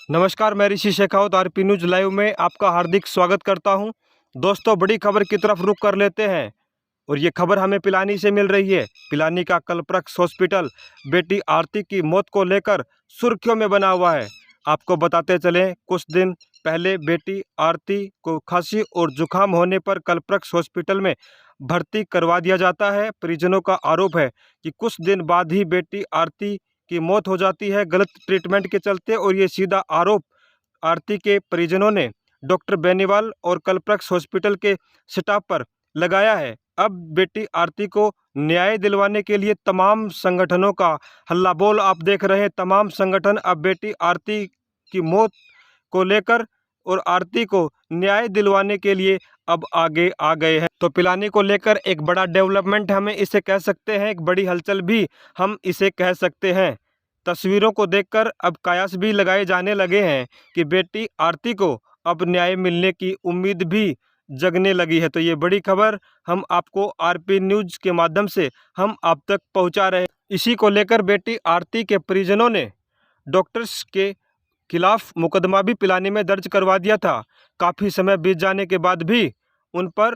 नमस्कार, मैं ऋषि Shekhawat RP news live में आपका हार्दिक स्वागत करता हूं। दोस्तों, बड़ी खबर की तरफ रुख कर लेते हैं और ये खबर हमें पिलानी से मिल रही है। पिलानी का कल्पवृक्ष हॉस्पिटल बेटी आरती की मौत को लेकर सुर्खियों में बना हुआ है। आपको बताते चलें, कुछ दिन पहले बेटी आरती को खांसी और जुकाम होने पर कल्पवृक्ष हॉस्पिटल में भर्ती करवा दिया जाता है। परिजनों का आरोप है कि कुछ दिन बाद ही बेटी आरती की मौत हो जाती है गलत ट्रीटमेंट के चलते, और ये सीधा आरोप आरती के परिजनों ने डॉक्टर बेनीवाल और कल्पवृक्ष हॉस्पिटल के स्टाफ पर लगाया है। अब बेटी आरती को न्याय दिलवाने के लिए तमाम संगठनों का हल्ला बोल आप देख रहे हैं। तमाम संगठन अब बेटी आरती की मौत को लेकर और आरती को न्याय दिलवाने के लिए अब आगे आ गए हैं। तो पिलानी को लेकर एक बड़ा डेवलपमेंट हमें इसे कह सकते हैं, एक बड़ी हलचल भी हम इसे कह सकते हैं। तस्वीरों को देखकर अब कयास भी लगाए जाने लगे हैं कि बेटी आरती को अब न्याय मिलने की उम्मीद भी जगने लगी है। तो ये बड़ी खबर हम आपको आरपी न्यूज़ के माध्यम से हम आप तक पहुंचा रहे हैं। इसी को लेकर बेटी आरती के परिजनों ने डॉक्टर्स के खिलाफ मुकदमा भी पिलानी में दर्ज करवा दिया था। काफ़ी समय बीत जाने के बाद भी उन पर,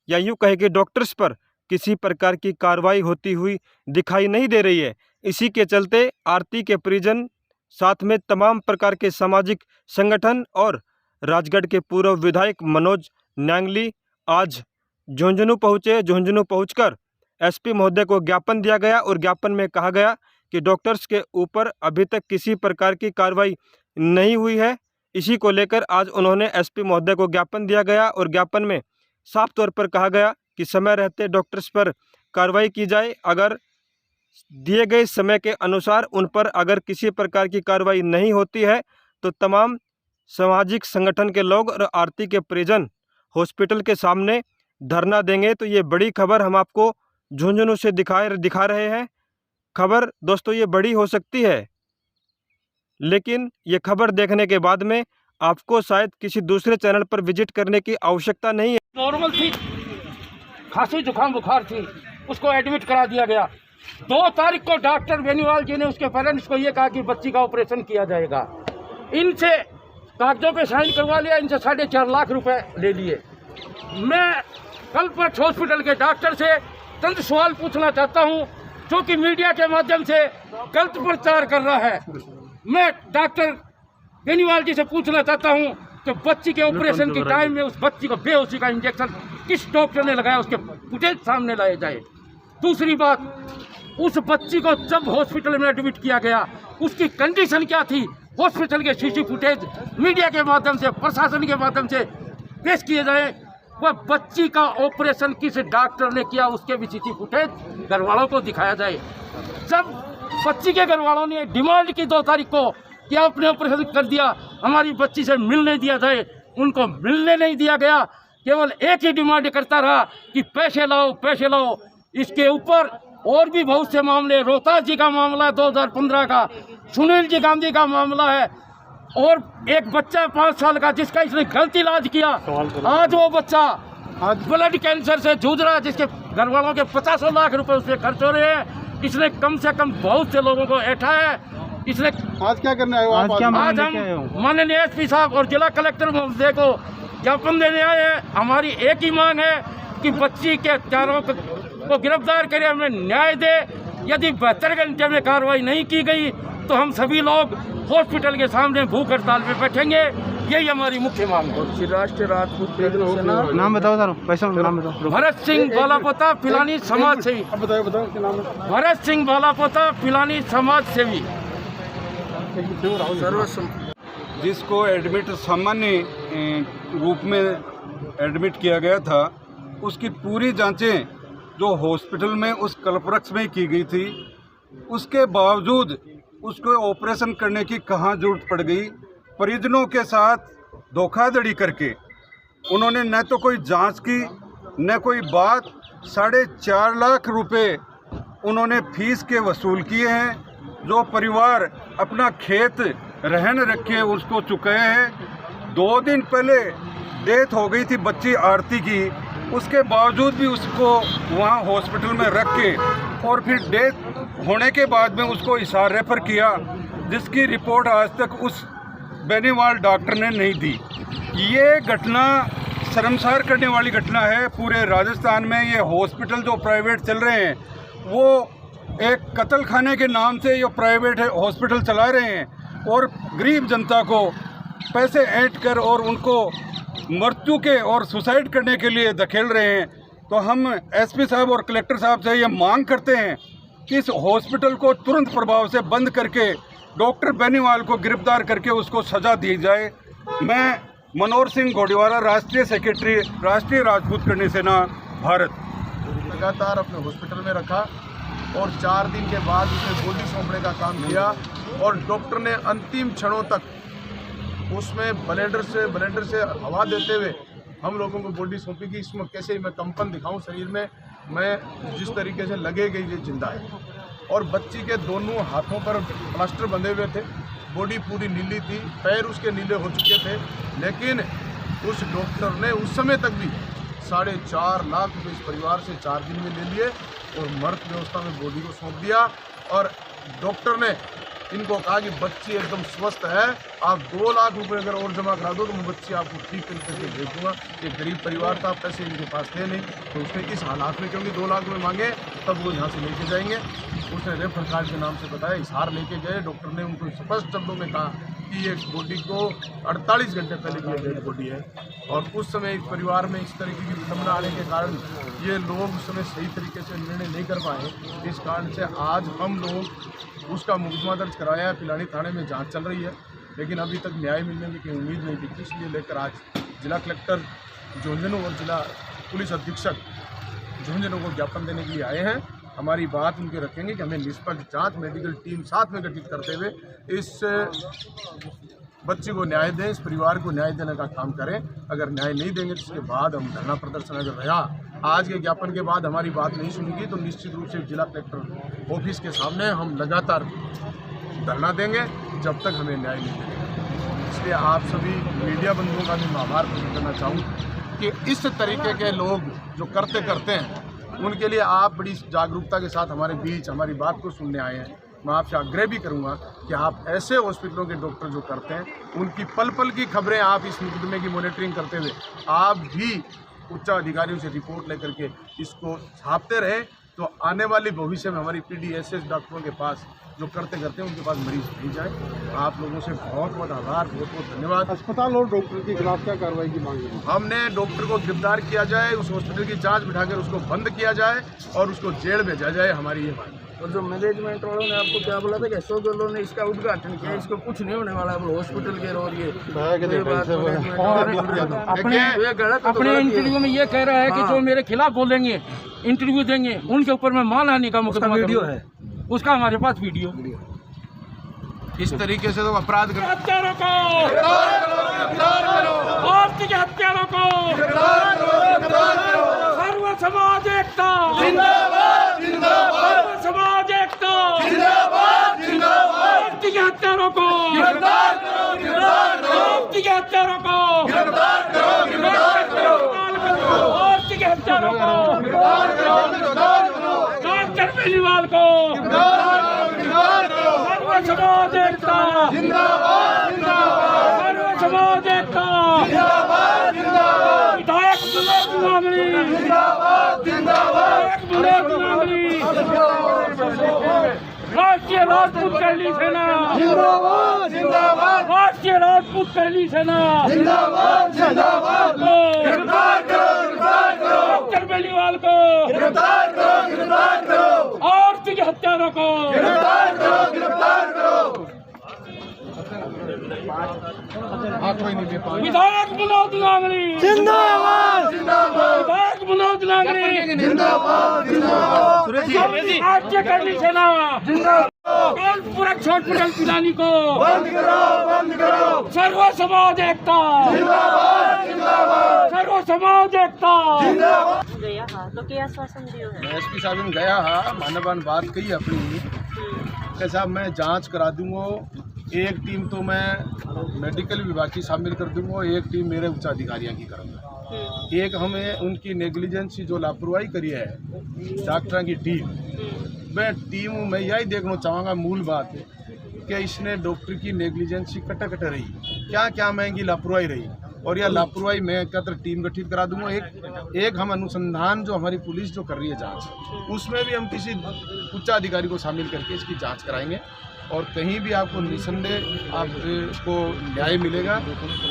या यूँ कहे कि डॉक्टर्स पर, किसी प्रकार की कार्रवाई होती हुई दिखाई नहीं दे रही है। इसी के चलते आरती के परिजन, साथ में तमाम प्रकार के सामाजिक संगठन और राजगढ़ के पूर्व विधायक मनोज न्यांगली आज झुंझुनू पहुँचे। झुंझुनू पहुँचकर एसपी महोदय को ज्ञापन दिया गया और ज्ञापन में कहा गया कि डॉक्टर्स के ऊपर अभी तक किसी प्रकार की कार्रवाई नहीं हुई है। इसी को लेकर आज उन्होंने एसपी महोदय को ज्ञापन दिया गया और ज्ञापन में साफ तौर पर कहा गया कि समय रहते डॉक्टर्स पर कार्रवाई की जाए। अगर दिए गए समय के अनुसार उन पर अगर किसी प्रकार की कार्रवाई नहीं होती है तो तमाम सामाजिक संगठन के लोग और आरती के परिजन हॉस्पिटल के सामने धरना देंगे। तो ये बड़ी खबर हम आपको झुंझुनू से दिखा रहे हैं। खबर दोस्तों ये बड़ी हो सकती है, लेकिन ये खबर देखने के बाद में आपको शायद किसी दूसरे चैनल पर विजिट करने की आवश्यकता नहीं है। नॉर्मल थी, खांसी जुकाम बुखार थी, उसको एडमिट करा दिया गया। 2 तारीख को डॉक्टर बेनीवाल जी ने उसके पेरेंट्स को ये कहा कि बच्ची का ऑपरेशन किया जाएगा। इनसे कागजों पे साइन करवा लिया, इनसे 4.5 लाख रुपए ले लिए। मैं कल्पवृक्ष हॉस्पिटल के डॉक्टर से चंद सवाल पूछना चाहता हूँ, जो कि मीडिया के माध्यम से गलत प्रचार कर रहा है। मैं डॉक्टर बेनीवाल जी से पूछना चाहता हूँ कि बच्ची के ऑपरेशन के टाइम में उस बच्ची को बेहोशी का इंजेक्शन किस डॉक्टर ने लगाया, उसके फुटेज सामने लाए जाए। दूसरी बात, उस बच्ची को जब हॉस्पिटल में एडमिट किया गया उसकी कंडीशन क्या थी, हॉस्पिटल के सीसी फुटेज मीडिया के माध्यम से, प्रशासन के माध्यम से पेश किए जाए। वह बच्ची का ऑपरेशन किस डॉक्टर ने किया उसके भी सीसी फुटेज घर वालों को दिखाया जाए। जब बच्ची के घर वालों ने डिमांड की 2 तारीख को कि आपने ऑपरेशन कर दिया, हमारी बच्ची से मिलने दिया जाए, उनको मिलने नहीं दिया गया। केवल एक ही डिमांड करता रहा कि पैसे लाओ पैसे लाओ। इसके ऊपर और भी बहुत से मामले, रोहतास जी का मामला है 2015 का, सुनील जी गांधी का मामला है, और एक बच्चा 5 साल का जिसका इसने गलत इलाज किया। आज वो बच्चा आज ब्लड कैंसर से जूझ रहा है, जिसके घर वालों के 50 लाख रुपए उस पर खर्च हो रहे हैं। इसने कम से कम बहुत से लोगों को ऐठा है। इसने आज क्या करने आए हो आप? आज हम माननीय एसपी साहब और जिला कलेक्टर महोदय को ज्ञापन देने आए हैं। हमारी एक ही मांग है कि बच्ची के हत्यारों को गिरफ्तार करे, हमें न्याय दे। यदि 72 घंटे में कार्रवाई नहीं की गई तो हम सभी लोग हॉस्पिटल के सामने भूख हड़ताल पे बैठेंगे। यही हमारी मुख्य मांग है। राष्ट्रीय राजपूत नाम बताओ सर, पैसा नाम बताओ। भरत सिंह बालापोता, पिलानी समाज सेवी। बताओ क्या नाम है? भरत सिंह बालापोता, पिलानी समाज सेवी। जिसको एडमिट सामान्य रूप में एडमिट किया गया था, उसकी पूरी जांचें जो हॉस्पिटल में उस कल्पवृक्ष में की गई थी, उसके बावजूद उसको ऑपरेशन करने की कहाँ जरूरत पड़ गई। परिजनों के साथ धोखाधड़ी करके उन्होंने न तो कोई जांच की न कोई बात। 4.5 लाख रुपए उन्होंने फीस के वसूल किए हैं। जो परिवार अपना खेत रहन रखे उसको चुकाए हैं। 2 दिन पहले डेथ हो गई थी बच्ची आरती की, उसके बावजूद भी उसको वहाँ हॉस्पिटल में रख के और फिर डेथ होने के बाद में उसको हिसार रेफर किया, जिसकी रिपोर्ट आज तक उस बेनीवाल डॉक्टर ने नहीं दी। ये घटना शर्मसार करने वाली घटना है पूरे राजस्थान में। ये हॉस्पिटल जो प्राइवेट चल रहे हैं वो एक कत्ल खाने के नाम से ये प्राइवेट हॉस्पिटल चला रहे हैं और गरीब जनता को पैसे ऐंठ कर और उनको मृत्यु के और सुसाइड करने के लिए धकेल रहे हैं। तो हम एसपी साहब और कलेक्टर साहब से ये मांग करते हैं कि इस हॉस्पिटल को तुरंत प्रभाव से बंद करके डॉक्टर बेनीवाल को गिरफ्तार करके उसको सज़ा दी जाए। मैं मनोहर सिंह घोड़ीवाला, राष्ट्रीय सेक्रेटरी, राष्ट्रीय राजपूत करणी सेना, भारत। लगातार अपने हॉस्पिटल में रखा और 4 दिन के बाद उसे बॉडी सौंपने का काम किया और डॉक्टर ने अंतिम क्षणों तक उसमें ब्लेंडर से हवा देते हुए हम लोगों को बॉडी सौंपी कि इसमें कैसे मैं कंपन दिखाऊं शरीर में, मैं जिस तरीके से लगे कि ये जिंदा है। और बच्ची के दोनों हाथों पर प्लास्टर बंधे हुए थे, बॉडी पूरी नीली थी, पैर उसके नीले हो चुके थे, लेकिन उस डॉक्टर ने उस समय तक भी 4.5 लाख रुपये इस परिवार से 4 दिन में ले लिए और मृत व्यवस्था में बॉडी को सौंप दिया। और डॉक्टर ने इनको कहा कि बच्ची एकदम स्वस्थ है, आप 2 लाख रुपए अगर और जमा करा दो तो मैं बच्ची आपको ठीक तरीके से भेज दूँगा। एक गरीब परिवार था, पैसे इनके पास थे नहीं, तो उसने इस हालात में क्योंकि 2 लाख रुपये मांगे तब वो यहाँ से लेके जाएंगे। उसने रेफर कार्ड के नाम से बताया, हिसार लेके गए। डॉक्टर ने उनको स्पष्ट शब्दों में कहा कि ये बॉडी को 48 घंटे पहले की डेड बॉडी है। और उस समय इस परिवार में इस तरीके की विडंबना आने के कारण ये लोग उस समय सही तरीके से निर्णय नहीं कर पाए। इस कारण से आज हम लोग उसका मुकदमा दर्ज कराया है, पिलानी थाने में जांच चल रही है, लेकिन अभी तक न्याय मिलने की उम्मीद नहीं दिखती। इसलिए लेकर आज जिला कलेक्टर झुंझुनू और जिला पुलिस अधीक्षक झुंझुनू को ज्ञापन देने के लिए आए हैं। हमारी बात उनके रखेंगे कि हमें निष्पक्ष जांच मेडिकल टीम साथ में गठित करते हुए इस बच्ची को न्याय दें, इस परिवार को न्याय देने का काम करें। अगर न्याय नहीं देंगे तो इसके बाद हम धरना प्रदर्शन अगर रहा, आज के ज्ञापन के बाद हमारी बात नहीं सुनेगी तो निश्चित रूप से जिला कलेक्टर ऑफिस के सामने हम लगातार धरना देंगे जब तक हमें न्याय नहीं मिलेगा। इसलिए आप सभी मीडिया बंधुओं का भी मैं आभार प्रकट करना चाहूँ कि इस तरीके के लोग जो करते हैं उनके लिए आप बड़ी जागरूकता के साथ हमारे बीच हमारी बात को सुनने आए हैं। मैं आपसे आग्रह भी करूंगा कि आप ऐसे हॉस्पिटलों के डॉक्टर जो करते हैं उनकी पल पल की खबरें आप इस मुकदमे की मॉनिटरिंग करते हुए आप भी उच्च अधिकारियों से रिपोर्ट लेकर के इसको छापते रहें, तो आने वाले भविष्य में हमारी PDSS डॉक्टरों के पास जो करते उनके पास मरीज नहीं जाए। आप लोगों से बहुत बहुत आभार, बहुत बहुत धन्यवाद। अस्पताल और डॉक्टर के खिलाफ क्या कार्रवाई की मांग है? हमने डॉक्टर को गिरफ्तार किया जाए, उस हॉस्पिटल की जांच बिठाकर उसको बंद किया जाए और उसको जेल भेजा जाए, हमारी ये मांग। और जो मैनेजमेंट वालों ने आपको क्या बोला था कि अशोक गहलोत ने इसका उद्घाटन किया, इसको कुछ नहीं होने वाला है, हॉस्पिटल के और ये अपने इंटरव्यू में ये कह रहा है कि जो मेरे खिलाफ बोलेंगे, इंटरव्यू देंगे, उनके ऊपर मैं मानहानि का मुकदमा वीडियो है, उसका हमारे पास वीडियो। इस तरीके से तो अपराध हत्यारों को आर्थिक हत्यारों को सर्व समाज एकता जिंदाबाद, सर्व समाज एकता जिंदाबाद, आर्थिक हत्यारों को आर्थिक हत्यारों को आर्थिक हत्यारों को डॉक्टर बेनीवाल को सर्व समाज एकता जिंदाबाद, सर्व समाज एकता विधायक बुलेट मांगली बुलेट मांगली राष्ट्रीय राजपूत करणी सेना राष्ट्रीय राजपूत करणी सेना डॉक्टर बेनीवाल को आर्थिक हत्यारों को विधायक विनोद नांगली जिंदाबाद, विधायक विनोद नांगली जिंदाबाद, राज्य करणी सेना पूरा हॉस्पिटल पिलानी को बंद करो, सर्व समाज एकता सर्व समाज एकता गया हाँ तो क्या आश्वासन दियो है? एसपी साहब गया हाँ, मानवान बात कही अपनी कि साहब मैं जांच करा दूंगा, एक टीम तो मैं मेडिकल विभाग की शामिल कर दूंगा, एक टीम मेरे उच्च अधिकारियों की करूँगा। एक हमें उनकी नेग्लिजेंस जो लापरवाही करी है डॉक्टरों की टीम, मैं यही देखना चाहूँगा। मूल बात है कि इसने डॉक्टर की नेग्लिजेंसी कटा रही, क्या क्या महंगी लापरवाही रही, और यह लापरवाही मैं एकत्र टीम गठित करा दूंगा। एक हम अनुसंधान जो हमारी पुलिस जो कर रही है जांच, उसमें भी हम किसी उच्चाधिकारी को शामिल करके इसकी जांच कराएंगे और कहीं भी आपको निसंदेह आपको न्याय मिलेगा।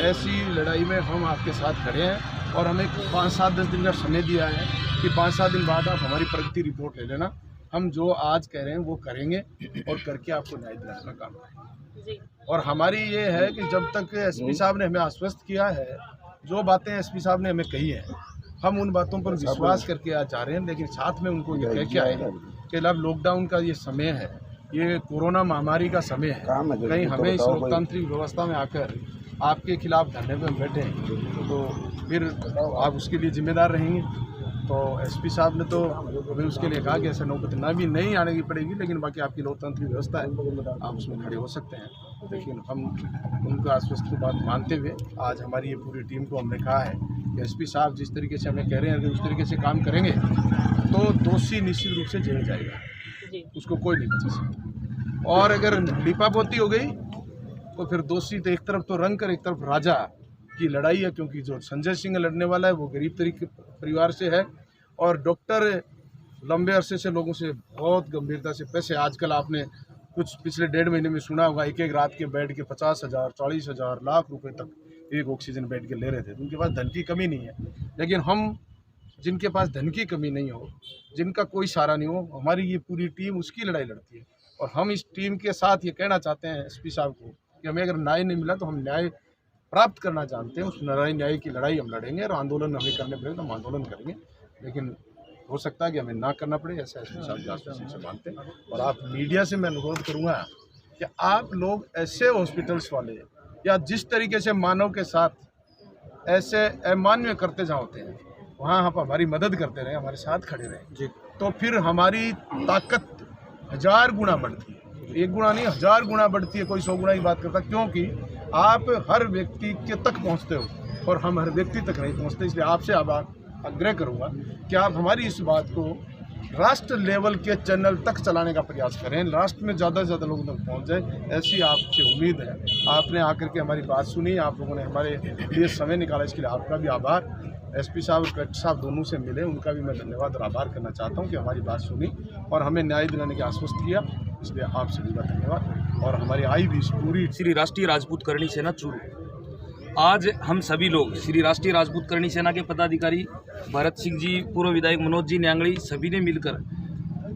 ऐसी लड़ाई में हम आपके साथ खड़े हैं और हमें 5-7-10 दिन का समय दिया है कि 5-7 दिन बाद आप हमारी प्रगति रिपोर्ट ले लेना। हम जो आज कह रहे हैं वो करेंगे और करके आपको न्याय दिलाने का काम करेंगे। जी। और हमारी ये है कि जब तक एसपी साहब ने हमें आश्वस्त किया है, जो बातें एसपी साहब ने हमें कही है, हम उन बातों पर विश्वास करके आज जा रहे हैं। लेकिन साथ में उनको ये कह के आए कि अब लॉकडाउन का ये समय है, ये कोरोना महामारी का समय है, कहीं हमें इस लोकतांत्रिक व्यवस्था में आकर आपके खिलाफ धरने पर बैठे तो फिर आप उसके लिए जिम्मेदार रहेंगे। तो एसपी साहब ने तो हमें उसके लिए कहा कि ऐसा नौबत नहीं आने की पड़ेगी, लेकिन बाकी आपकी लोकतांत्रिक व्यवस्था है, आप उसमें खड़े हो सकते हैं। लेकिन हम उनका आश्वस्त की बात मानते हुए आज हमारी ये पूरी टीम को हमने कहा है कि एसपी साहब जिस तरीके से हमें कह रहे हैं कि उस तरीके से काम करेंगे तो दोषी निश्चित रूप से जेल जाएगा, उसको कोई नहीं बचा सकता। और अगर लिपापोती हो गई तो फिर दोषी तो एक तरफ तो रंग एक तरफ राजा की लड़ाई है, क्योंकि जो संजय सिंह लड़ने वाला है वो गरीब तरीके परिवार से है और डॉक्टर लंबे अरसे से लोगों से बहुत गंभीरता से पैसे, आजकल आपने कुछ पिछले 1.5 महीने में सुना होगा, एक रात के बेड के 50,000, 40,000, लाख रुपए तक एक ऑक्सीजन बेड के ले रहे थे। उनके पास धन की कमी नहीं है, लेकिन हम जिनके पास धन की कमी नहीं हो, जिनका कोई सहारा नहीं हो, हमारी ये पूरी टीम उसकी लड़ाई लड़ती है। और हम इस टीम के साथ ये कहना चाहते हैं एसपी साहब को कि हमें अगर न्याय नहीं मिला तो हम न्याय प्राप्त करना जानते हैं, उस न्याय की लड़ाई हम लड़ेंगे और आंदोलन हमें करने पड़ेगा तो हम आंदोलन करेंगे। लेकिन हो सकता है कि हमें ना करना पड़े, ऐसा एसपी साहब जासूसी से मानते हैं। और आप मीडिया से मैं अनुरोध करूँगा कि आप लोग ऐसे हॉस्पिटल्स वाले या जिस तरीके से मानव के साथ ऐसे अमान्य करते जहाँ होते हैं वहाँ आप हमारी मदद करते रहें, हमारे साथ खड़े रहें जी, तो फिर हमारी ताकत 1000 गुना बढ़ती है। 1 गुना नहीं, 1000 गुना बढ़ती है। कोई 100 गुना की बात करता, क्योंकि आप हर व्यक्ति के तक पहुंचते हो और हम हर व्यक्ति तक नहीं पहुंचते। इसलिए आपसे आग्रह करूंगा कि आप हमारी इस बात को राष्ट्र लेवल के चैनल तक चलाने का प्रयास करें, राष्ट्र में ज़्यादा से ज़्यादा लोगों तक पहुंच जाए, ऐसी आपसे उम्मीद है। आपने आकर के हमारी बात सुनी, आप लोगों ने हमारे लिए समय निकाला, इसके लिए आपका भी आभार। एसपी साहब और कलेक्टर साहब दोनों से मिले, उनका भी मैं धन्यवाद और आभार करना चाहता हूं कि हमारी बात सुनी और हमें न्याय दिलाने की आश्वस्त किया, इसलिए आप सभी का धन्यवाद। और हमारी आई भी पूरी श्री राष्ट्रीय राजपूत करणी सेना चूरू, आज हम सभी लोग श्री राष्ट्रीय राजपूत करणी सेना के पदाधिकारी भरत सिंह जी, पूर्व विधायक मनोज जी न्यांगड़ी, सभी ने मिलकर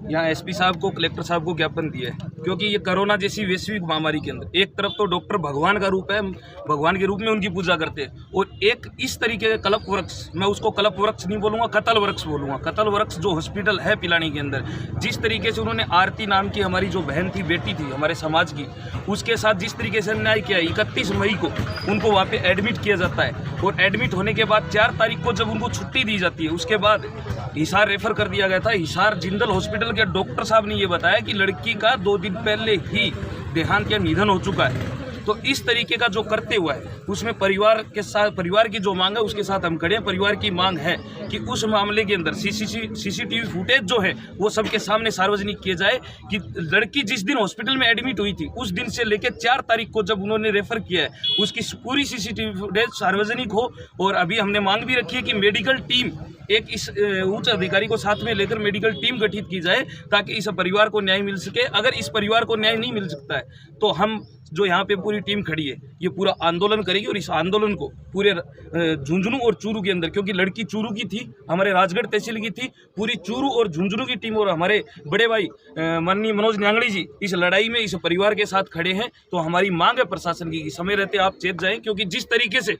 यहाँ एसपी साहब को, कलेक्टर साहब को ज्ञापन दिया है। क्योंकि ये कोरोना जैसी वैश्विक महामारी के अंदर एक तरफ तो डॉक्टर भगवान का रूप है, भगवान के रूप में उनकी पूजा करते हैं, और एक इस तरीके का कल्प वृक्ष, मैं उसको कल्प वृक्ष नहीं बोलूँगा, कतल वृक्ष बोलूँगा, कतल वृक्ष जो हॉस्पिटल है पिलानी के अंदर, जिस तरीके से उन्होंने आरती नाम की हमारी जो बहन थी, बेटी थी हमारे समाज की, उसके साथ जिस तरीके से अन्याय किया, 31 मई को उनको वहाँ पे एडमिट किया जाता है और एडमिट होने के बाद 4 तारीख को जब उनको छुट्टी दी जाती है, उसके बाद हिसार रेफर कर दिया गया था। हिसार जिंदल हॉस्पिटल के डॉक्टर साहब ने ये बताया कि लड़की का 2 दिन पहले ही देहांत या निधन हो चुका है। तो इस तरीके का जो करते हुआ है, उसमें परिवार के साथ, परिवार की जो मांग है उसके साथ हम खड़े हैं। परिवार की मांग है कि उस मामले के अंदर सीसीटीवी फुटेज जो है वो सबके सामने सार्वजनिक किए जाए कि लड़की जिस दिन हॉस्पिटल में एडमिट हुई थी उस दिन से लेकर 4 तारीख को जब उन्होंने रेफर किया है उसकी पूरी सीसीटीवी फुटेज सार्वजनिक हो। और अभी हमने मांग भी रखी है कि मेडिकल टीम, एक इस उच्च अधिकारी को साथ में लेकर मेडिकल टीम गठित की जाए ताकि इस परिवार को न्याय मिल सके। अगर इस परिवार को न्याय नहीं मिल सकता है तो हम जो यहाँ पे पूरी टीम खड़ी है ये पूरा आंदोलन करेगी और इस आंदोलन को पूरे झुंझुनू और चूरू के अंदर, क्योंकि लड़की चूरू की थी, हमारे राजगढ़ तहसील की थी, पूरी चूरू और झुंझुनू की टीम और हमारे बड़े भाई माननीय मनोज न्यांगड़ी जी इस लड़ाई में इस परिवार के साथ खड़े हैं। तो हमारी मांग है प्रशासन की समय रहते आप चेत जाएं, क्योंकि जिस तरीके से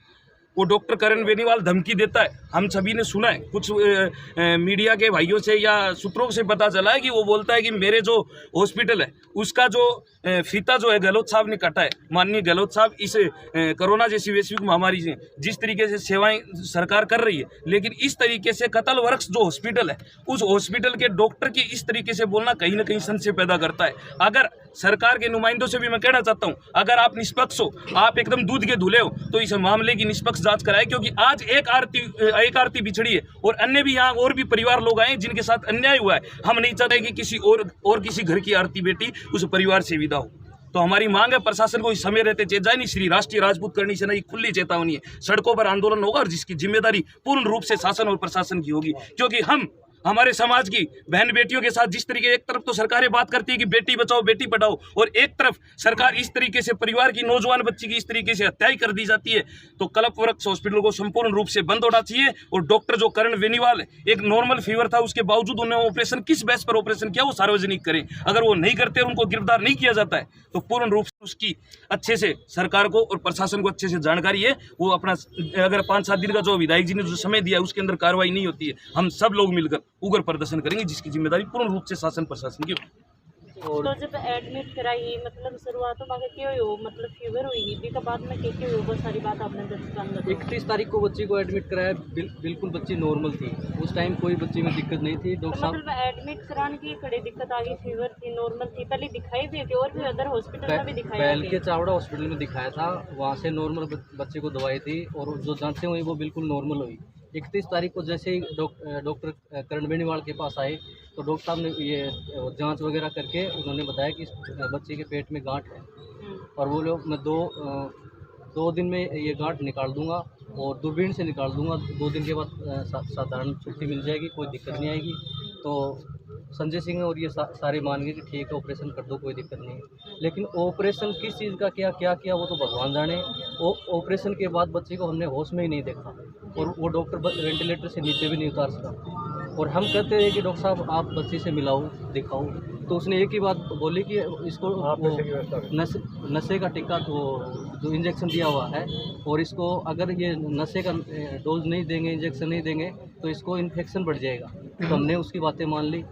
वो डॉक्टर करण बेनीवाल धमकी देता है, हम सभी ने सुना है, कुछ मीडिया के भाइयों से या सूत्रों से पता चला है कि वो बोलता है कि मेरे जो हॉस्पिटल है उसका जो फीता जो है गहलोत साहब ने काटा है। माननीय गहलोत साहब इस कोरोना जैसी वैश्विक महामारी से जिस तरीके से सेवाएं सरकार कर रही है, लेकिन इस तरीके से कतल वृक्ष जो हॉस्पिटल है उस हॉस्पिटल के डॉक्टर की इस तरीके से बोलना कहीं ना कहीं संशय पैदा करता है। अगर सरकार के नुमाइंदों से भी मैं कहना चाहता हूं, अगर आप निष्पक्ष हो, आप एकदम दूध के धुले हो, तो इस मामले की निष्पक्ष जांच कराएं, क्योंकि आज एक आरती बिछड़ी है और अन्य भी यहाँ और भी परिवार लोग आए जिनके साथ अन्याय हुआ है। हम नहीं चाहते कि किसी और किसी घर की आरती बेटी उस परिवार से विदा हो। तो हमारी मांग है प्रशासन को इस समय रहते चेतावनी श्री राष्ट्रीय राजपूत करणी सेना की खुली चेतावनी है, सड़कों पर आंदोलन होगा और जिसकी जिम्मेदारी पूर्ण रूप से शासन और प्रशासन की होगी। क्योंकि हम हमारे समाज की बहन बेटियों के साथ जिस तरीके, एक तरफ तो सरकारें बात करती है कि बेटी बचाओ बेटी पढ़ाओ, और एक तरफ सरकार इस तरीके से परिवार की नौजवान बच्ची की इस तरीके से हत्या कर दी जाती है, तो कल्पवृक्ष हॉस्पिटल को संपूर्ण रूप से बंद होना चाहिए। और डॉक्टर जो करण बेनीवाल, एक नॉर्मल फीवर था, उसके बावजूद उन्होंने ऑपरेशन किस बेस पर ऑपरेशन किया वो सार्वजनिक करें। अगर वो नहीं करते, उनको गिरफ्तार नहीं किया जाता है, तो पूर्ण रूप से उसकी अच्छे से सरकार को और प्रशासन को अच्छे से जानकारी है। वो अपना अगर 5-7 दिन का जो विधायक जी ने जो समय दिया उसके अंदर कार्रवाई नहीं होती है, हम सब लोग मिलकर उग्र प्रदर्शन करेंगे, जिसकी जिम्मेदारी पूर्ण रूप से शासन प्रशासन की होगी। तो जब एडमिट कराई मतलब शुरुआत में क्यों हो मतलब फीवर हुई थी के बाद में क्या हो बहुत सारी बात आपने दस 31 तारीख को बच्ची को एडमिट कराया, बिल्कुल बच्ची नॉर्मल थी, उस टाइम कोई बच्ची में दिक्कत नहीं थी। डॉक्टर साहब मतलब एडमिट कराने की बड़ी दिक्कत आ गई, फीवर थी, नॉर्मल थी, पहले दिखाई भी थी और भी अदर हॉस्पिटल में भी दिखाया बैल के चावड़ा हॉस्पिटल में दिखाया था, वहाँ से नॉर्मल बच्चे को दवाई थी और जो जांचें हुई वो बिल्कुल नॉर्मल हुई। 31 तारीख को जैसे ही डॉक्टर करण बेनीवाल के पास आए तो डॉक्टर साहब ने ये जांच वगैरह करके उन्होंने बताया कि इस बच्चे के पेट में गांठ है और वो लोग मैं दो दिन में ये गांठ निकाल दूंगा और दूरबीन से निकाल दूंगा। 2 दिन के बाद साधारण छुट्टी मिल जाएगी, कोई दिक्कत नहीं आएगी। तो संजय सिंह और ये सारे मान गए कि ठीक है ऑपरेशन कर दो, कोई दिक्कत नहीं है। लेकिन ऑपरेशन किस चीज़ का क्या किया वो तो भगवान जाने। ऑपरेशन के बाद बच्चे को हमने होश में ही नहीं देखा और वो डॉक्टर वेंटिलेटर से नीचे भी नहीं उतार सका। और हम कहते हैं कि डॉक्टर साहब आप बच्चे से मिलाओ दिखाओ, तो उसने एक ही बात बोली कि इसको नशे का टिक्का तो जो इंजेक्शन दिया हुआ है और इसको अगर ये नशे का डोज नहीं देंगे, इंजेक्शन नहीं देंगे तो इसको इन्फेक्शन बढ़ जाएगा। तो हमने उसकी बातें मान ली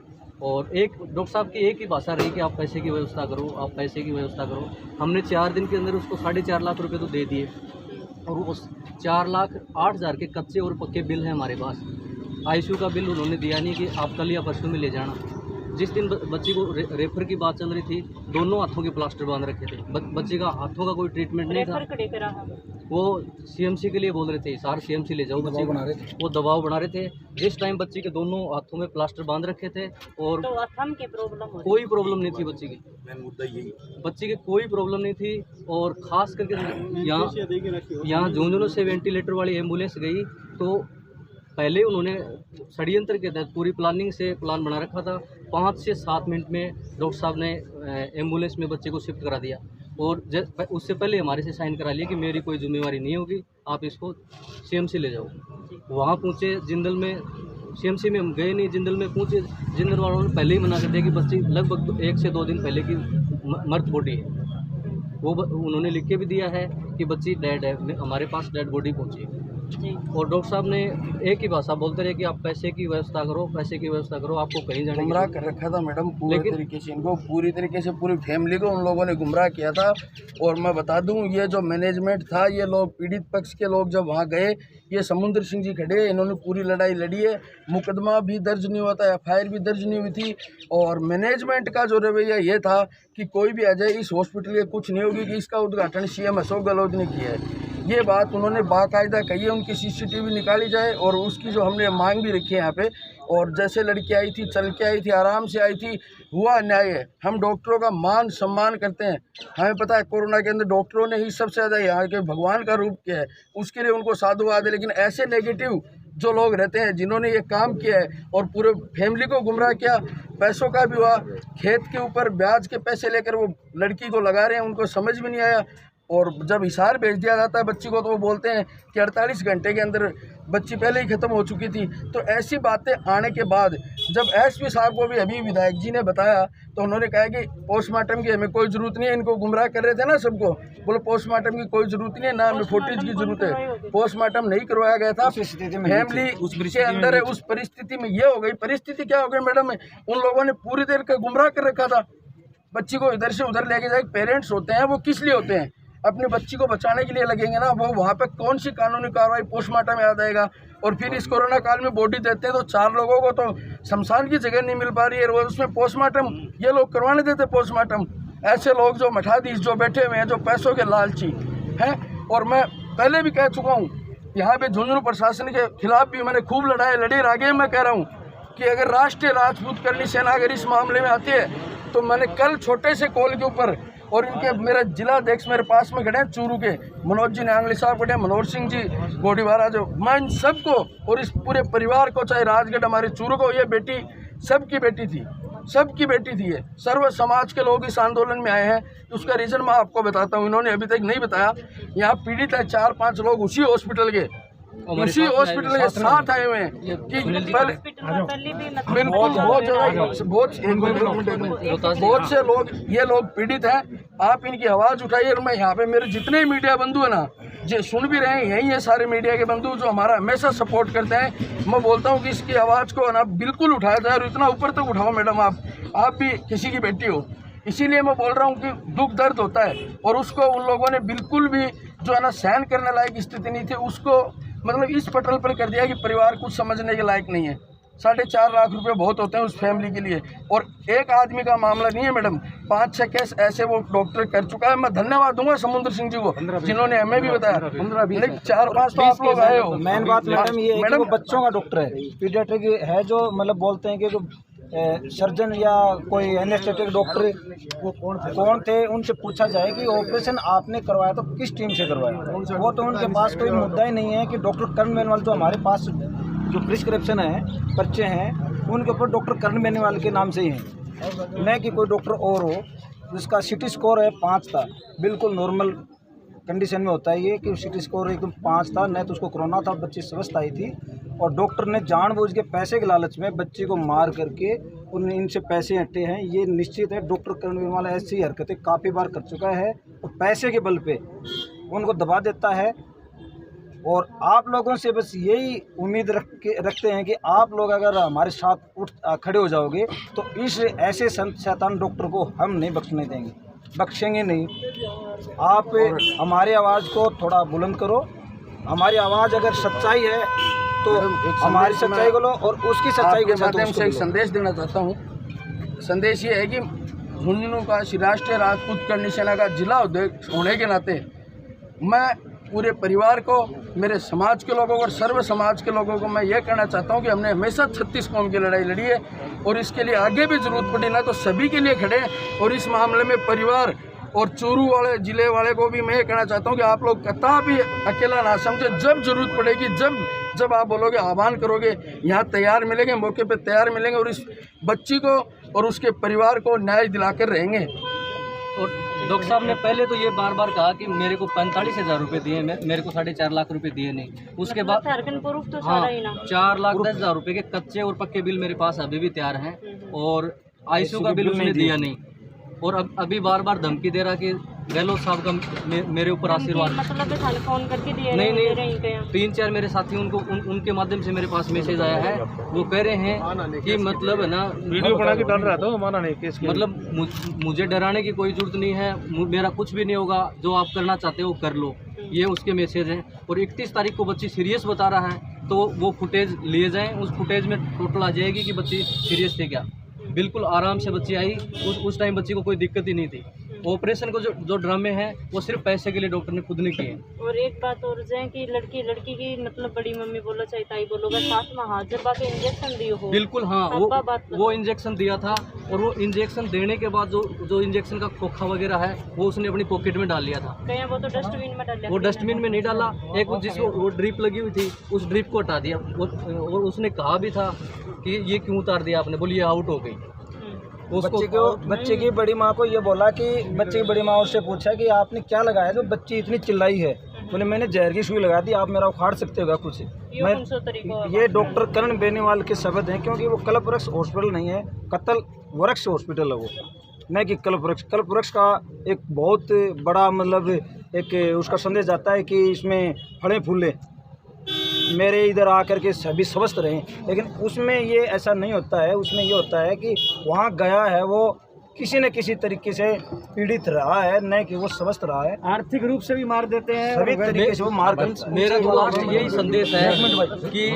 और एक डॉक्टर साहब की एक ही भाषा रही कि आप पैसे की व्यवस्था करो, आप पैसे की व्यवस्था करो। हमने 4 दिन के अंदर उसको 4.5 लाख रुपए तो दे दिए और उस 4,08,000 के कच्चे और पक्के बिल हैं हमारे पास। आईसीयू का बिल उन्होंने दिया नहीं कि आप कल या परसों में ले जाना। जिस दिन बच्ची को रेफर की बात चल रही थी, दोनों हाथों के प्लास्टर बांध रखे थे। बच्चे का हाथों का कोई ट्रीटमेंट नहीं था। वो सीएमसी के लिए बोल रहे थे, सार सीएमसी ले जाओ बच्चे बना रहे थे, वो दबाव बना रहे थे। जिस टाइम बच्ची के दोनों हाथों में प्लास्टर बांध रखे थे और तो अथम की प्रॉब्लम कोई प्रॉब्लम नहीं थी बच्ची की, बच्ची की कोई प्रॉब्लम नहीं थी। और खास करके यहाँ झुंझुनू से वेंटिलेटर वाली एम्बुलेंस गई तो पहले उन्होंने षड्यंत्र के तहत पूरी प्लानिंग से प्लान बना रखा था। 5 से 7 मिनट में डॉक्टर साहब ने एम्बुलेंस में बच्चे को शिफ्ट करा दिया और उससे पहले हमारे से साइन करा लिया कि मेरी कोई जिम्मेवारी नहीं होगी, आप इसको सीएमसी ले जाओ। वहाँ पहुँचे जिंदल में, सीएमसी में हम गए नहीं, जिंदल में पहुँचे, जिंदल वालों ने पहले ही मना कर दिया कि बच्ची लगभग 1 से 2 दिन पहले की मर्द बॉडी है। वो उन्होंने लिख के भी दिया है कि बच्ची डेड है, हमारे पास डेड बॉडी पहुँची। और डॉक्टर साहब ने एक ही भाषा बोलते रहे कि आप पैसे की व्यवस्था करो, पैसे की व्यवस्था करो, आपको कहीं जाने गुमराह कर रखा था मैडम पूरी तरीके से। इनको पूरी तरीके से पूरी फैमिली को उन लोगों ने गुमराह किया था। और मैं बता दूं ये जो मैनेजमेंट था, ये लोग पीड़ित पक्ष के लोग जब वहाँ गए, ये समुद्र सिंह जी खड़े, इन्होंने पूरी लड़ाई लड़ी है। मुकदमा भी दर्ज नहीं हुआ था, FIR भी दर्ज नहीं हुई थी। और मैनेजमेंट का जो रवैया ये था कि कोई भी आ जाए इस हॉस्पिटल के कुछ नहीं होगी, कि इसका उद्घाटन CM अशोक गहलोत ने किया है। ये बात उन्होंने बाकायदा कही है, उनकी CCTV निकाली जाए और उसकी जो हमने मांग भी रखी है यहाँ पे। और जैसे लड़की आई थी, चल के आई थी, आराम से आई थी, हुआ न्याय है। हम डॉक्टरों का मान सम्मान करते हैं। हमें पता है कोरोना के अंदर डॉक्टरों ने ही सबसे ज़्यादा यहाँ के भगवान का रूप किया है, उसके लिए उनको साधुवाद है। लेकिन ऐसे नेगेटिव जो लोग रहते हैं जिन्होंने ये काम किया है और पूरे फैमिली को गुमराह किया, पैसों का भी हुआ, खेत के ऊपर ब्याज के पैसे लेकर वो लड़की को लगा रहे हैं, उनको समझ भी नहीं आया। और जब हिसार भेज दिया जाता है बच्ची को तो वो बोलते हैं कि 48 घंटे के अंदर बच्ची पहले ही ख़त्म हो चुकी थी। तो ऐसी बातें आने के बाद जब SP साहब को भी अभी विधायक जी ने बताया तो उन्होंने कहा कि पोस्टमार्टम की हमें कोई ज़रूरत नहीं है। इनको गुमराह कर रहे थे ना सबको, बोलो पोस्टमार्टम की कोई ज़रूरत नहीं है, ना हमें फुटेज की ज़रूरत है। पोस्टमार्टम नहीं करवाया गया था, फैमिली के अंदर है। उस परिस्थिति में ये हो गई। परिस्थिति क्या हो गई मैडम, उन लोगों ने पूरी देर का गुमराह कर रखा था। बच्ची को इधर से उधर लेके जाए, पेरेंट्स होते हैं वो किस लिए होते हैं, अपनी बच्ची को बचाने के लिए लगेंगे ना। वो वहाँ पे कौन सी कानूनी कार्रवाई, पोस्टमार्टम याद आएगा। और फिर इस कोरोना काल में बॉडी देते हैं तो 4 लोगों को तो शमशान की जगह नहीं मिल पा रही है, और उसमें पोस्टमार्टम ये लोग करवाने देते पोस्टमार्टम। ऐसे लोग जो मठाधीश जो बैठे हुए हैं, जो पैसों के लालची हैं। और मैं पहले भी कह चुका हूँ, यहाँ पे झुंझुनू प्रशासन के खिलाफ भी मैंने खूब लड़ाई लड़ी। आगे मैं कह रहा हूँ कि अगर राष्ट्रीय राजपूत करणी सेना अगर इस मामले में आती है तो मैंने कल छोटे से कॉल के ऊपर और इनके मेरे जिला अध्यक्ष मेरे पास में खड़े हैं चूरू के, मनोज जी न्यांगली साहब खड़े हैं, मनोहर सिंह जी गोडीवाला, जो मैं इन सबको और इस पूरे परिवार को, चाहे राजगढ़ हमारे चूरू को, ये बेटी सबकी बेटी थी, सबकी बेटी थी। ये सर्व समाज के लोग इस आंदोलन में आए हैं। उसका रीज़न मैं आपको बताता हूँ, इन्होंने अभी तक नहीं बताया। यहाँ पीड़ित है 4-5 लोग उसी हॉस्पिटल के, उसी हॉस्पिटल के साथ आए हुए हैं कि बहुत से लोग, ये लोग पीड़ित हैं। आप इनकी आवाज़ उठाइए। और मैं यहाँ पे मेरे जितने मीडिया बंधु हैं ना, जो सुन भी रहे हैं, यही है सारे मीडिया के बंधु जो हमारा हमेशा सपोर्ट करते हैं। मैं बोलता हूँ कि इसकी आवाज़ को ना बिल्कुल उठाया जाए और इतना ऊपर तक उठाओ मैडम। आप भी किसी की बेटी हो, इसीलिए मैं बोल रहा हूँ कि दुख दर्द होता है और उसको उन लोगों ने बिल्कुल भी जो है ना सहन करने लायक स्थिति नहीं थी, उसको मतलब इस पटल पर कर दिया कि परिवार कुछ समझने के लायक नहीं है। 4.5 लाख रुपए बहुत होते हैं उस फैमिली के लिए, और एक आदमी का मामला नहीं है मैडम, 5-6 केस ऐसे वो डॉक्टर कर चुका है। मैं धन्यवाद दूंगा समुद्र सिंह जी को, जिन्होंने हमें भी बताया। 4-5 तो आप लोग आए हो। मेन बात मैडम ये है कि वो बच्चों का डॉक्टर है, पीडियाट्रिक है, जो मतलब बोलते हैं कि जो सर्जन या कोई एनेस्थेटिक डॉक्टर वो कौन थे, उनसे पूछा जाए कि ऑपरेशन आपने करवाया तो किस टीम से करवाया। वो तो उनके पास कोई मुद्दा ही नहीं है कि डॉक्टर करण बेनीवाल जो हमारे पास जो प्रिस्क्रिप्शन है, पर्चे हैं, उनके ऊपर डॉक्टर करण बेनीवाल के नाम से ही हैं, न कि कोई डॉक्टर और हो। जिसका सिटी स्कोर है 5 था, बिल्कुल नॉर्मल कंडीशन में होता है ये कि सिटी स्कोर एकदम 5 था, न तो उसको कोरोना था, बच्ची स्वस्थ आई थी। और डॉक्टर ने जानबूझ के पैसे के लालच में बच्ची को मार करके इनसे पैसे हटे हैं। ये निश्चित है डॉक्टर करण बेनीवाल ऐसी हरकतें काफ़ी बार कर चुका है और पैसे के बल पे उनको दबा देता है। और आप लोगों से बस यही उम्मीद रखते हैं कि आप लोग अगर हमारे साथ खड़े हो जाओगे तो इस ऐसे संत शैतान डॉक्टर को हम नहीं बख्शने देंगे, बख्शेंगे नहीं। आप हमारी आवाज़ को थोड़ा बुलंद करो। हमारी आवाज़ अगर सच्चाई है तो हमारी सच्चाई को लो और उसकी सच्चाई के साथ एक संदेश देना चाहता हूँ। संदेश ये है कि झुंझुनू का राष्ट्रीय राजपूत करणी सेना का जिला अध्यक्ष होने के नाते मैं पूरे परिवार को, मेरे समाज के लोगों को और सर्व समाज के लोगों को मैं ये कहना चाहता हूँ कि हमने हमेशा 36 कौम की लड़ाई लड़ी है और इसके लिए आगे भी ज़रूरत पड़ी ना तो सभी के लिए खड़े। और इस मामले में परिवार और चूरू वाले ज़िले वाले को भी मैं ये कहना चाहता हूँ कि आप लोग कतई अकेला ना समझे। जब ज़रूरत पड़ेगी, जब आप बोलोगे, आह्वान करोगे, यहाँ तैयार मिलेंगे, मौके पे तैयार मिलेंगे और इस बच्ची को और उसके परिवार को न्याय दिलाकर रहेंगे। और डॉक्टर साहब ने पहले तो ये बार बार कहा कि मेरे को 45,000 रुपये दिए, मेरे को 4.5 लाख रुपए दिए नहीं। उसके बाद तो हाँ 4,10,000 रुपये के कच्चे और पक्के बिल मेरे पास अभी भी तैयार हैं और आईसीयू का बिल उसने दिया नहीं। और अभी बार बार धमकी दे रहा कि गहलोत साहब का मेरे ऊपर आशीर्वाद, मतलब फोन करके दिया नहीं 3-4 मेरे साथी उनके माध्यम से मेरे पास मैसेज आया है। वो कह रहे हैं कि मतलब है ना, वीडियो बना के डाल रहा था, माना नहीं केस, मतलब मुझे डराने की कोई जरूरत नहीं है, मेरा कुछ भी नहीं होगा, जो आप करना चाहते हो कर लो, ये उसके मैसेज हैं। और 31 तारीख को बच्ची सीरियस बता रहा है तो वो फुटेज लिए जाएँ, उस फुटेज में टोटल आ जाएगी कि बच्ची सीरियस थे क्या। बिल्कुल आराम से बच्ची आई, उस टाइम बच्ची को कोई दिक्कत ही नहीं थी। ऑपरेशन को जो ड्रामे हैं वो सिर्फ पैसे के लिए डॉक्टर ने खुद ने किए। और एक बात और है कि लड़की की मतलब बड़ी मम्मी बोलो चाहे ताई बोलो, साथ में हाजिर बाकी इंजेक्शन दियो हो। बिल्कुल हाँ, वो इंजेक्शन दिया था और वो इंजेक्शन देने के बाद जो इंजेक्शन का खोखा वगैरह है वो उसने अपनी पॉकेट में डाल लिया था। कहीं वो तो डस्टबिन में डाला, वो डस्टबिन में नहीं डाला। एक जिसको वो ड्रिप लगी हुई थी उस ड्रिप को हटा दिया और उसने कहा भी था कि ये क्यों उतार दिया आपने, बोली ये आउट हो गई। बच्चे की बड़ी माँ को ये बोला कि बच्चे की बड़ी माँ उससे पूछा कि आपने क्या लगाया जो बच्ची इतनी चिल्लाई है। बोले मैंने जहर की सुई लगा दी, आप मेरा उखाड़ सकते हो कुछ। ये डॉक्टर करण बेनीवाल के शब्द हैं, क्योंकि वो कल्पवृक्ष हॉस्पिटल नहीं है, कत्ल वृक्ष हॉस्पिटल है वो, न कि कल्पवृक्ष। कल्पवृक्ष का एक बहुत बड़ा मतलब एक उसका संदेश जाता है कि इसमें फले फूले मेरे इधर आकर के सभी स्वस्थ रहें, लेकिन उसमें ये ऐसा नहीं होता है। उसमें ये होता है कि वहाँ गया है वो किसी न किसी तरीके से पीड़ित रहा है, न कि वो स्वस्थ रहा है। आर्थिक रूप से भी मार देते हैं, सभी तरीके से वो मार कर। मेरा तो लास्ट यही संदेश है कि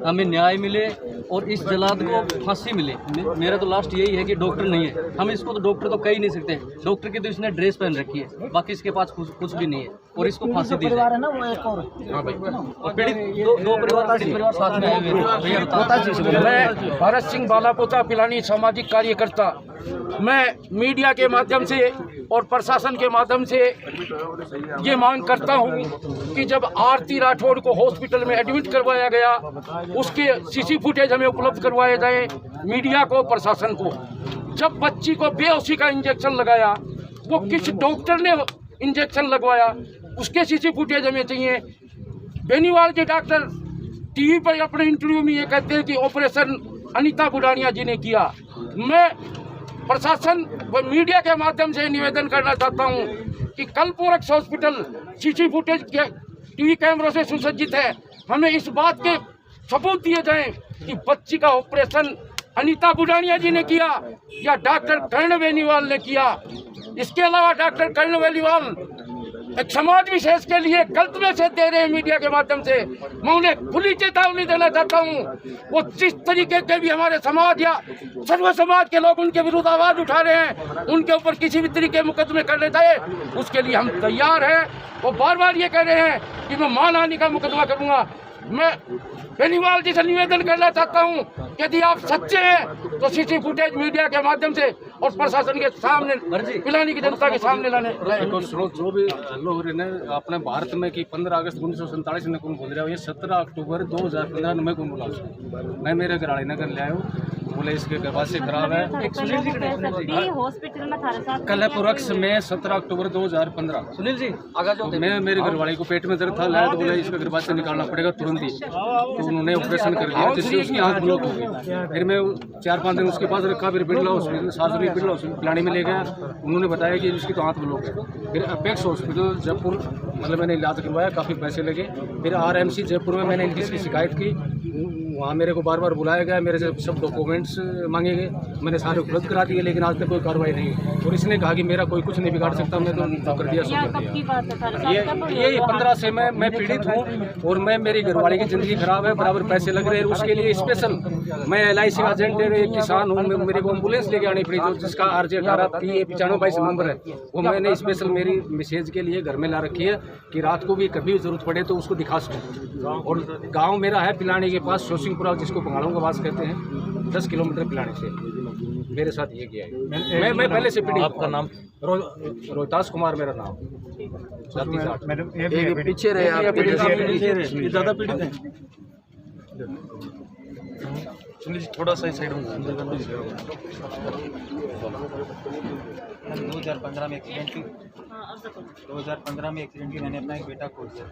हमें न्याय मिले और इस जल्लाद को फांसी मिले। मेरा तो लास्ट यही है कि डॉक्टर नहीं है, हम इसको तो डॉक्टर तो कह ही नहीं सकते। डॉक्टर की तो इसने ड्रेस पहन रखी है, बाकी इसके पास कुछ भी नहीं है और इसको फांसी दी जाए। हाँ भाई, पीड़ित दो परिवार साथ में आए हुए। मैं भरत सिंह बालापोता पिलानी सामाजिक कार्यकर्ता मैं मीडिया के माध्यम से और प्रशासन के माध्यम से ये मांग करता हूँ कि जब आरती राठौड़ को हॉस्पिटल में एडमिट करवाया गया उसके सीसी फुटेज हमें उपलब्ध करवाए जाए, मीडिया को, प्रशासन को। जब बच्ची को बेहोशी का इंजेक्शन लगाया, वो किस डॉक्टर ने इंजेक्शन लगवाया, उसके सीसी फुटेज हमें चाहिए। बेनीवाल के डॉक्टर टीवी पर अपने इंटरव्यू में ये कहते हैं कि ऑपरेशन अनीता बुढ़ानिया जी ने किया। मैं प्रशासन व मीडिया के माध्यम से निवेदन करना चाहता हूं कि कल्पवृक्ष हॉस्पिटल सीसी फुटेज के टीवी कैमरों से सुसज्जित है। हमें इस बात के सबूत दिए जाएं कि बच्ची का ऑपरेशन अनीता बुढ़ानिया जी ने किया या डॉक्टर कर्ण बेनीवाल ने किया। इसके अलावा डॉक्टर कर्ण बेनीवाल एक समाज विशेष के लिए गलत मैसेज दे रहे हैं मीडिया के माध्यम से। मैं उन्हें खुली चेतावनी देना चाहता हूँ। वो जिस तरीके के भी हमारे समाज या सर्व समाज के लोग उनके विरुद्ध आवाज उठा रहे हैं, उनके ऊपर किसी भी तरीके के मुकदमे करने चाहिए, उसके लिए हम तैयार हैं। वो बार बार ये कह रहे हैं कि मैं मानहानि का मुकदमा करूँगा। मैं बेनीवाल जी से निवेदन करना चाहता हूँ, यदि आप सच्चे हैं तो सीसी फुटेज मीडिया के माध्यम से और प्रशासन के सामने, पिलानी की जनता के सामने लाने। जो भी लोग ने अपने भारत में कि 15 अगस्त 1947 में कौन बोल रहा है, ये 17 अक्टूबर 2015 में कौन बोला। मैं मेरे घराड़ी नगर ले आया हूँ, बोले इसके गर्भा से खराब है। हॉस्पिटल में था कल्पवृक्ष में 17 अक्टूबर 2015। सुनील जी आगे जो मैं मेरे घरवाली को पेट में दर्द था, लाया तो बोले इसका गर्भा से निकालना पड़ेगा तुरंत ही। तो उन्होंने ऑपरेशन कर दिया जिससे उसकी आंख ब्लॉक हो गई। फिर मैं 4-5 दिन उसके पास रखा, फिर बिरला हॉस्पिटल, सार्वजनिक बिरला हॉस्पिटल पिलानी में ले गया। उन्होंने बताया कि इसकी तो आंख ब्लॉक है। फिर अपेक्स हॉस्पिटल जयपुर मतलब मैंने इलाज करवाया, काफ़ी पैसे लगे। फिर RMC जयपुर में मैंने इसकी शिकायत की, वहाँ मेरे को बार बार बुलाया गया, मेरे से सब डॉक्यूमेंट्स मांगे गए, मैंने सारे उपलब्ध करा दिए, लेकिन आज तक कोई कार्रवाई नहीं। और इसने कहा कि मेरा कोई कुछ नहीं बिगाड़ सकता, मैं तो कर दिया, सब कर दिया। ये 15 से मैं पीड़ित हूँ और मैं मेरी घरवाली की ज़िंदगी खराब है, बराबर पैसे लग रहे हैं। उसके लिए स्पेशल मैं LIC का एजेंट एक किसान हूँ, मेरे को एम्बुलेंस लेके आनी पड़ी, जिसका RJ 18 नंबर है, वो मैंने स्पेशल मेरी मैसेज के लिए घर में ला रखी है कि रात को भी कभी ज़रूरत पड़े तो उसको दिखा सकूँ। और गाँव मेरा है पिलानी के पास, सिंहपुरा, जिसको बंगालों का वास कहते हैं, 10 किलोमीटर पिलानी से। मेरे साथ ये किया है। मैं पहले से पीड़ित। आपका नाम? रोहितास कुमार मेरा नाम। पीछे रहे आप, ज़्यादा पीड़ित हैं। थोड़ा सा साइड में। 2015 में एक्सीडेंट की 2015 में एक्सीडेंटली मैंने अपना एक बेटा खो दिया।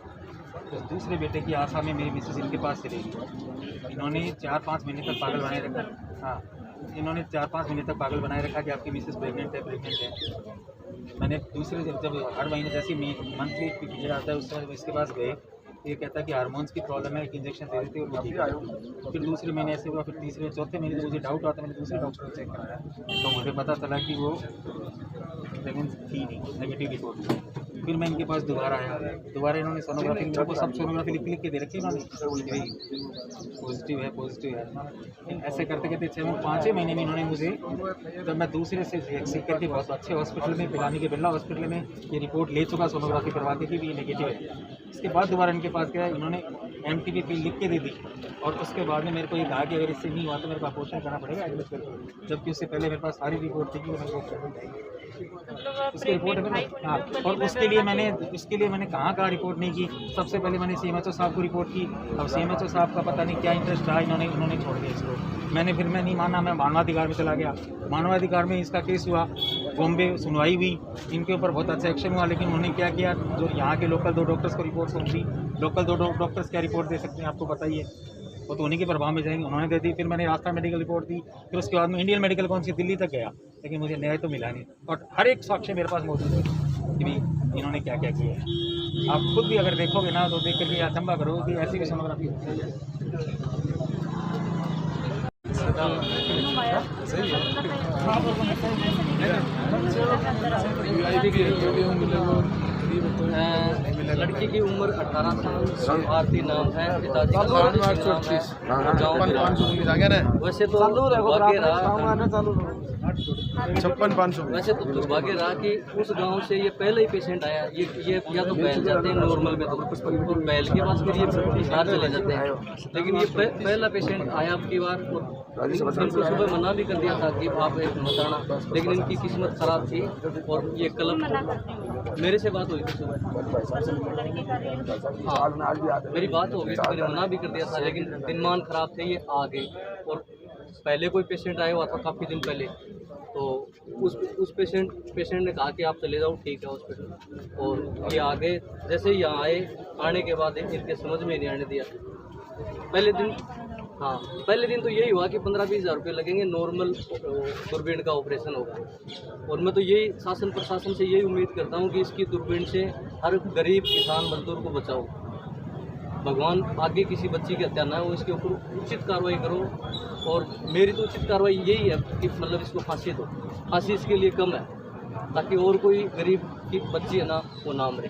तो दूसरे बेटे की आशा में मेरी मिसेस इनके पास चली गई। इन्होंने 4-5 महीने तक पागल बनाए रखा। हाँ, इन्होंने 4-5 महीने तक पागल बनाए रखा कि आपकी मिसेस प्रेग्नेंट है। मैंने दूसरे जब हर महीने जैसे मंथली पीरियड आता है उस समय इसके पास गए, ये कहता है कि हार्मोन्स की प्रॉब्लम है, एक इंजेक्शन दे देते और फिर दूसरे महीने ऐसे हुआ, फिर तीसरे चौथे महीने जब मुझे डाउट आता मैंने दूसरे डॉक्टर को चेक कराया तो मुझे पता चला कि वो प्रेगनेंसी थी नहीं, नेगेटिव रिपोर्ट थी। फिर मैं इनके पास दोबारा आया, दोबारा इन्होंने सोनोग्राफी, मेरे को सब सोनोग्राफी लिख के दे रखी इन्होंने, पॉजिटिव है। ऐसे करते करते 5 महीने में इन्होंने मुझे, जब मैं दूसरे से सीख करके बहुत अच्छे हॉस्पिटल में, पिलानी के बिरला हॉस्पिटल में ये रिपोर्ट ले चुका सोनोग्राफी करवा के कि भी ये नेगेटिव है। इसके बाद दोबारा इनके पास गया, इन्होंने MTP पिल लिख के दे दी और उसके बाद में मेरे को ये कहा कि अगर इससे नहीं हुआ तो मेरे को ऑपरेशन करना पड़ेगा एडमिट करके, जबकि उससे पहले मेरे पास सारी रिपोर्ट थी कि मेरे को उसकी रिपोर्ट है। हाँ, और उसके लिए मैंने कहाँ रिपोर्ट नहीं की। सबसे पहले मैंने CMHO साहब को रिपोर्ट की। अब CMHO साहब का पता नहीं क्या इंटरेस्ट रहा, इन्होंने छोड़ दिया इसको। मैं नहीं माना, मैं मानवाधिकार में चला गया। मानवाधिकार में इसका केस हुआ, बॉम्बे सुनवाई हुई, इनके ऊपर बहुत अच्छा एक्शन हुआ। लेकिन उन्होंने क्या किया, जो यहाँ के लोकल 2 डॉक्टर्स को रिपोर्ट सौंप दी। लोकल 2 डॉक्टर्स क्या रिपोर्ट दे सकते हैं आपको पता ही है, वो तो उन्हीं के प्रभाव में जाएंगे, उन्होंने दे दी। फिर मैंने रास्ता मेडिकल रिपोर्ट दी, फिर उसके बाद में इंडियन मेडिकल काउंसिल दिल्ली तक गया, लेकिन मुझे न्याय तो मिला नहीं। और हर एक साक्ष्य मेरे पास मौजूद है कि भाई इन्होंने क्या क्या किया है। आप खुद भी अगर देखोगे ना तो देख करके अचंभा करोगे कि ऐसी भी सोनोग्राफी होती है। लड़की की उम्र 18 साल, आरती नाम है, पिताजी का नाम है। वैसे तो 56,500। वैसे तो दुर्भाग्य रहा कि उस गांव से ये पहले ही पेशेंट आया, ये या तो बैल जाते हैं नॉर्मल में, तो बैल के पास फिर ये बाहर चले जाते हैं। लेकिन ये पहला पेशेंट आया अब की बार, और इनको सुबह मना भी कर दिया था कि आप एक मत आना, लेकिन इनकी किस्मत खराब थी और ये कलम मेरे से बात हुई थी सुबह। हाँ, मेरी बात हो गई, मैंने मना भी कर दिया था, लेकिन दिनमान खराब थे, ये आ गए। और पहले कोई पेशेंट आया हुआ था काफ़ी दिन पहले, तो उस पेशेंट ने कहा कि आप चले जाओ, ठीक है हॉस्पिटल, और ये आ गए। जैसे ही यहाँ आए, आने के बाद इनके समझ में नहीं आने दिया पहले दिन तो यही हुआ कि 15-20 हज़ार रुपये लगेंगे, नॉर्मल दूरबीन का ऑपरेशन होगा। और मैं तो यही शासन प्रशासन से यही उम्मीद करता हूँ कि इसकी दूरबीन से हर गरीब किसान मजदूर को बचाओ। भगवान आगे किसी बच्ची की हत्या ना हो, इसके ऊपर उचित कार्रवाई करो। और मेरी तो उचित कार्रवाई यही है कि मतलब इसको फांसी दो, फांसी इसके लिए कम है, ताकि और कोई गरीब की बच्ची है ना वो ना मरे।